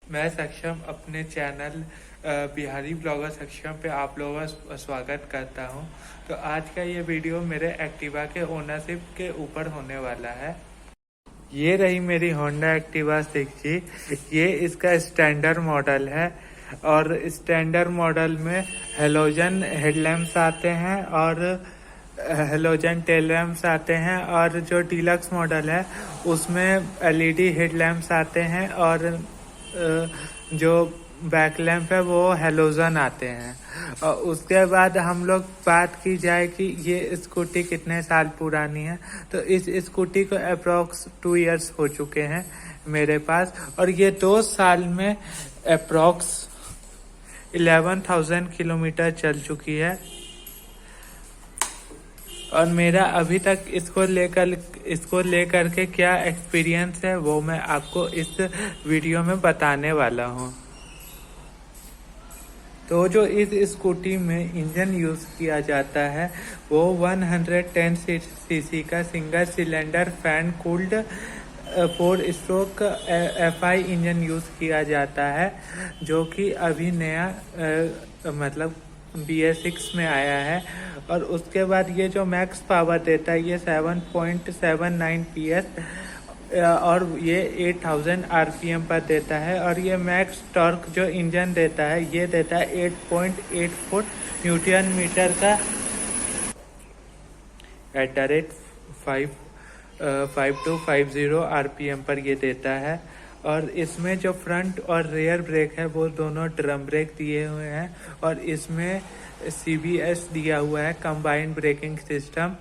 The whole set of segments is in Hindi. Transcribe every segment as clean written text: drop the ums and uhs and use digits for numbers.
मैं सक्षम अपने चैनल बिहारी ब्लॉगर सक्षम पे आप लोगों का स्वागत करता हूं। तो आज का ये वीडियो मेरे एक्टिवा के ओनरशिप के ऊपर होने वाला है। ये रही मेरी होंडा एक्टिवा 6G। ये इसका स्टैंडर्ड मॉडल है और स्टैंडर्ड मॉडल में हेलोजन हेडलैम्प्स आते हैं और हेलोजन टेल लैम्प्स आते हैं, और जो डीलक्स मॉडल है उसमें एलईडी हेडलैम्प्स आते हैं और जो बैक लैंप है वो हेलोजन आते हैं। और उसके बाद हम लोग बात की जाए कि ये स्कूटी कितने साल पुरानी है, तो इस स्कूटी को अप्रॉक्स 2 इयर्स हो चुके हैं मेरे पास, और ये 2 साल में अप्रॉक्स 11,000 किलोमीटर चल चुकी है। और मेरा अभी तक इसको लेकर के क्या एक्सपीरियंस है वो मैं आपको इस वीडियो में बताने वाला हूँ। तो जो इस स्कूटी में इंजन यूज़ किया जाता है वो 110 सीसी का single cylinder fan cooled 4 stroke FI engine use किया जाता है, जो कि अभी नया मतलब BS6 में आया है। और उसके बाद ये जो मैक्स पावर देता है ये 7.79 PS और ये 8000 RPM पर देता है। और ये मैक्स टॉर्क जो इंजन देता है ये देता है 8.84 न्यूटन मीटर का @5250 RPM पर ये देता है। और इसमें जो फ्रंट और रेयर ब्रेक है वो दोनों ड्रम ब्रेक दिए हुए हैं, और इसमें CBS दिया हुआ है, कंबाइंड ब्रेकिंग सिस्टम।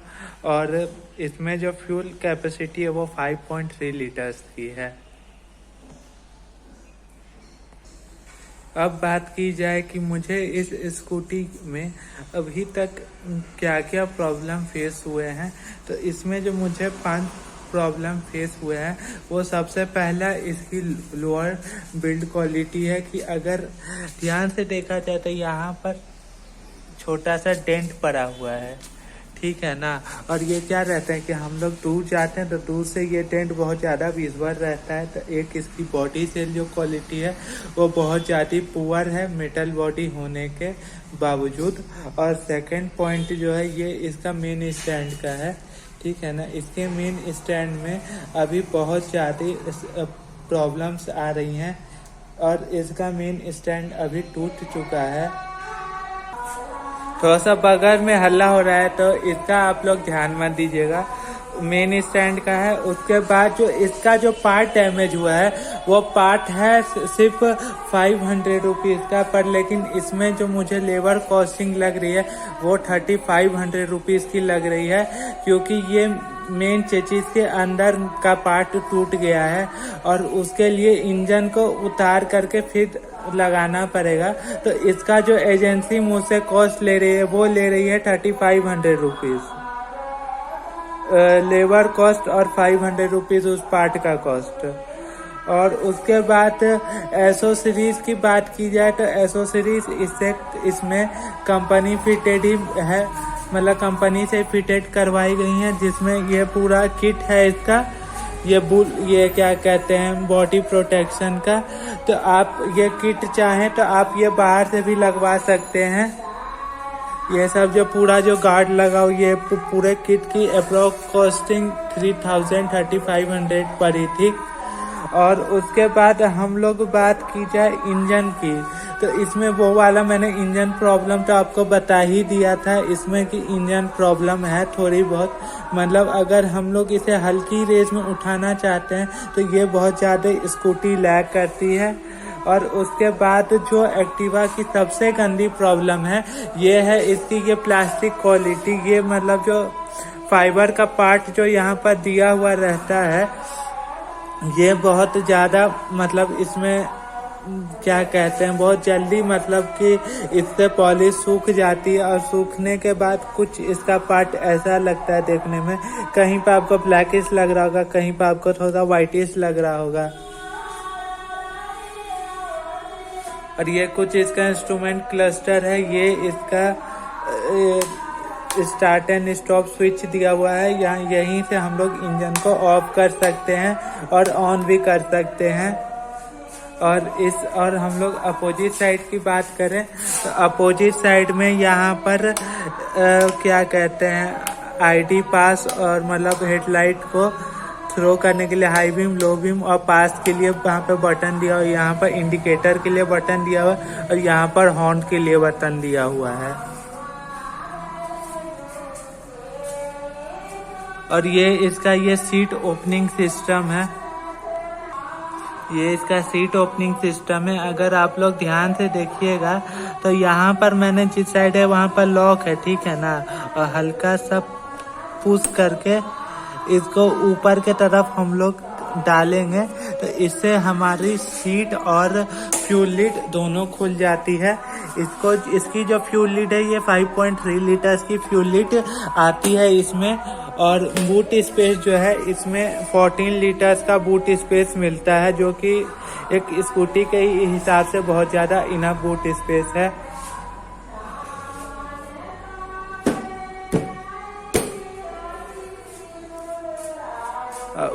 और इसमें जो फ्यूल कैपेसिटी है वो 5.3 लीटर्स की है। अब बात की जाए कि मुझे इस स्कूटी में अभी तक क्या क्या प्रॉब्लम फेस हुए हैं, तो इसमें जो मुझे 5 प्रॉब्लम फेस हुए हैं वो सबसे पहला इसकी लोअर बिल्ड क्वालिटी है कि अगर ध्यान से देखा जाए तो यहाँ पर छोटा सा डेंट पड़ा हुआ है, ठीक है ना। और ये क्या रहता है कि हम लोग दूर जाते हैं तो दूर से ये डेंट बहुत ज़्यादा विजिबल रहता है। तो एक इसकी बॉडी से जो क्वालिटी है वो बहुत ज़्यादा पुअर है मेटल बॉडी होने के बावजूद। और सेकंड पॉइंट जो है ये इसका मेन स्टैंड का है, ठीक है ना। इसके मेन स्टैंड में अभी बहुत ज़्यादा प्रॉब्लम्स आ रही हैं और इसका मेन स्टैंड अभी टूट चुका है। थोड़ा सा बगल में हल्ला हो रहा है तो इसका आप लोग ध्यान मत दीजिएगा, मेन स्टैंड का है। उसके बाद जो इसका जो पार्ट डैमेज हुआ है वो पार्ट है सिर्फ 500 रुपीज़ का, पर लेकिन इसमें जो मुझे लेबर कॉस्टिंग लग रही है वो 3500 रुपीज़ की लग रही है, क्योंकि ये मेन चेचिस के अंदर का पार्ट टूट गया है और उसके लिए इंजन को उतार करके फिर लगाना पड़ेगा। तो इसका जो एजेंसी मुझसे कॉस्ट ले रही है वो ले रही है 3500 रुपीज़ लेबर कॉस्ट और 500 रुपीज़ उस पार्ट का कॉस्ट। और उसके बाद एसो सीरीज की बात की जाए तो एसो सीरीज इसमें कंपनी फिटेड ही है, मतलब कंपनी से फिटेड करवाई गई है, जिसमें ये पूरा किट है इसका, ये क्या कहते हैं बॉडी प्रोटेक्शन का। तो आप ये किट चाहें तो आप ये बाहर से भी लगवा सकते हैं। ये सब जो पूरा जो गार्ड लगाओ ये पूरे किट की अप्रोक्स कॉस्टिंग 3500 पड़ी थी। और उसके बाद हम लोग बात की जाए इंजन की, तो इसमें वो वाला मैंने इंजन प्रॉब्लम तो आपको बता ही दिया था इसमें कि इंजन प्रॉब्लम है थोड़ी बहुत, मतलब अगर हम लोग इसे हल्की रेस में उठाना चाहते हैं तो ये बहुत ज़्यादा स्कूटी लैग करती है। और उसके बाद जो एक्टिवा की सबसे गंदी प्रॉब्लम है ये है इसकी ये प्लास्टिक क्वालिटी। ये मतलब जो फाइबर का पार्ट जो यहाँ पर दिया हुआ रहता है ये बहुत ज़्यादा मतलब इसमें क्या कहते हैं बहुत जल्दी मतलब कि इससे पॉलिश सूख जाती है, और सूखने के बाद कुछ इसका पार्ट ऐसा लगता है देखने में, कहीं पर आपको ब्लैकिश लग रहा होगा, कहीं पर आपको थोड़ा वाइटिश लग रहा होगा। और ये कुछ इसका इंस्ट्रूमेंट क्लस्टर है, ये इसका स्टार्ट एंड स्टॉप स्विच दिया हुआ है, यहाँ यहीं से हम लोग इंजन को ऑफ कर सकते हैं और ऑन भी कर सकते हैं। और हम लोग अपोजिट साइड की बात करें तो अपोजिट साइड में यहाँ पर क्या कहते हैं आईडी पास और मतलब हेडलाइट को थ्रो करने के लिए हाई बीम, लो बीम और पास के लिए वहाँ पे बटन दिया हुआ है। यहाँ पर इंडिकेटर के लिए बटन दिया हुआ है और यहाँ पर हॉर्न के लिए बटन दिया हुआ है। और ये सीट ओपनिंग सिस्टम है। ये इसका सीट ओपनिंग सिस्टम है। अगर आप लोग ध्यान से देखिएगा तो यहाँ पर मैंने जिस साइड है वहाँ पर लॉक है, ठीक है ना, और हल्का सा पुश करके इसको ऊपर के तरफ हम लोग डालेंगे तो इससे हमारी सीट और फ्यूल लिड दोनों खुल जाती है। इसकी जो फ्यूल लिड है ये 5.3 लीटर्स की फ्यूल लिड आती है इसमें। और बूट स्पेस जो है इसमें 14 लीटर्स का बूट स्पेस मिलता है, जो कि एक स्कूटी के हिसाब से बहुत ज़्यादा इनफ बूट स्पेस है।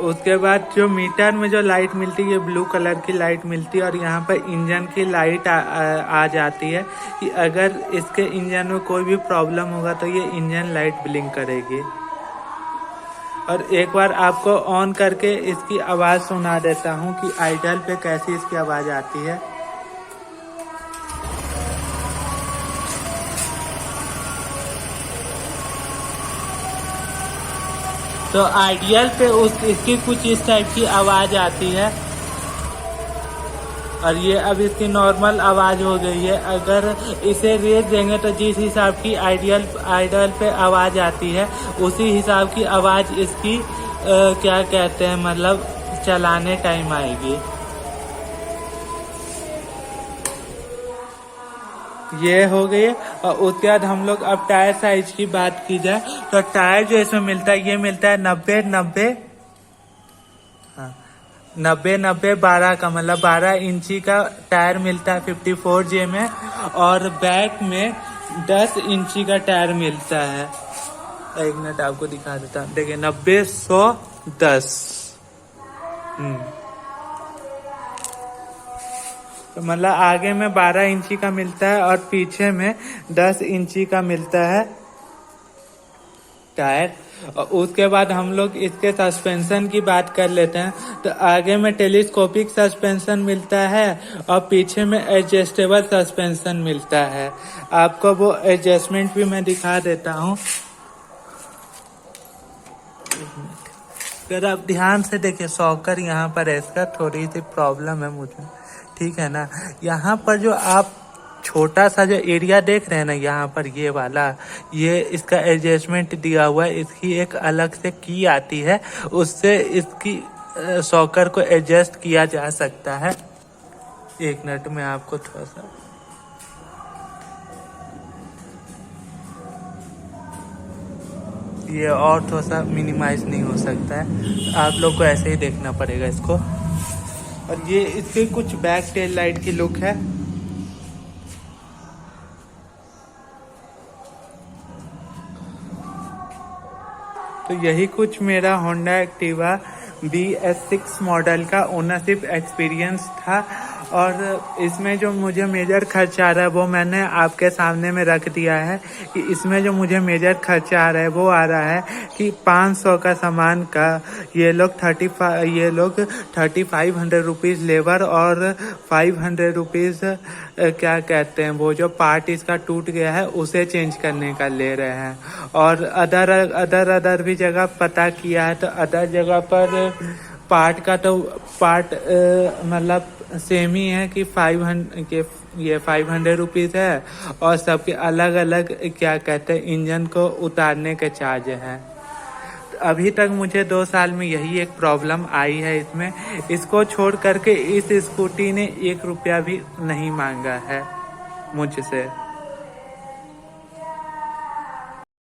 उसके बाद जो मीटर में जो लाइट मिलती है ये ब्लू कलर की लाइट मिलती है और यहाँ पर इंजन की लाइट आ जाती है कि अगर इसके इंजन में कोई भी प्रॉब्लम होगा तो ये इंजन लाइट ब्लिंक करेगी। और एक बार आपको ऑन करके इसकी आवाज़ सुना देता हूँ कि आइडल पे कैसी इसकी आवाज़ आती है। तो आइडियल पे इसकी कुछ इस टाइप की आवाज़ आती है और ये अब इसकी नॉर्मल आवाज़ हो गई है। अगर इसे रेस देंगे तो जिस हिसाब की आइडल पे आवाज़ आती है उसी हिसाब की आवाज़ इसकी क्या कहते हैं मतलब चलाने टाइम आएगी। ये हो गई। और उसके बाद हम लोग अब टायर साइज की बात की जाए तो टायर जो इसमें मिलता है ये मिलता है 90 12 का, मतलब 12 इंची का टायर मिलता है 54J में। और बैक में 10 इंची का टायर मिलता है। एक मिनट आपको दिखा देता हूँ, देखिए 90 100 10। तो मतलब आगे में 12 इंची का मिलता है और पीछे में 10 इंची का मिलता है टायर। और उसके बाद हम लोग इसके सस्पेंशन की बात कर लेते हैं। तो आगे में टेलीस्कोपिक सस्पेंशन मिलता है और पीछे में एडजस्टेबल सस्पेंशन मिलता है। आपको वो एडजस्टमेंट भी मैं दिखा देता हूँ। अगर आप ध्यान से देखिए सॉकर यहाँ पर इसका थोड़ी सी प्रॉब्लम है मुझे, ठीक है ना। यहाँ पर जो आप छोटा सा जो एरिया देख रहे हैं ना यहाँ पर ये वाला, ये इसका एडजस्टमेंट दिया हुआ है। इसकी एक अलग से की आती है, उससे इसकी सॉकर को एडजस्ट किया जा सकता है। एक मिनट में आपको थोड़ा सा ये और थोड़ा सा मिनिमाइज नहीं हो सकता है, आप लोग को ऐसे ही देखना पड़ेगा इसको। और ये इसके कुछ बैक टेल लाइट की लुक है। तो यही कुछ मेरा होंडा एक्टिवा BS6 मॉडल का ओनरशिप एक्सपीरियंस था। और इसमें जो मुझे मेजर खर्च आ रहा है वो मैंने आपके सामने में रख दिया है कि इसमें जो मुझे मेजर खर्च आ रहा है वो आ रहा है कि 500 का सामान का ये लोग 3500 रुपीज़ लेबर और 500 रुपीज़ क्या कहते हैं वो जो पार्ट इसका टूट गया है उसे चेंज करने का ले रहे हैं। और अदर भी जगह पता किया है तो अदर जगह पर पार्ट का तो मतलब सेम ही है कि 500 रुपीज़ है और सबके अलग अलग क्या कहते हैं इंजन को उतारने के चार्ज हैं। अभी तक मुझे 2 साल में यही एक प्रॉब्लम आई है इसमें। इसको छोड़ करके इस स्कूटी ने 1 रुपया भी नहीं मांगा है मुझसे।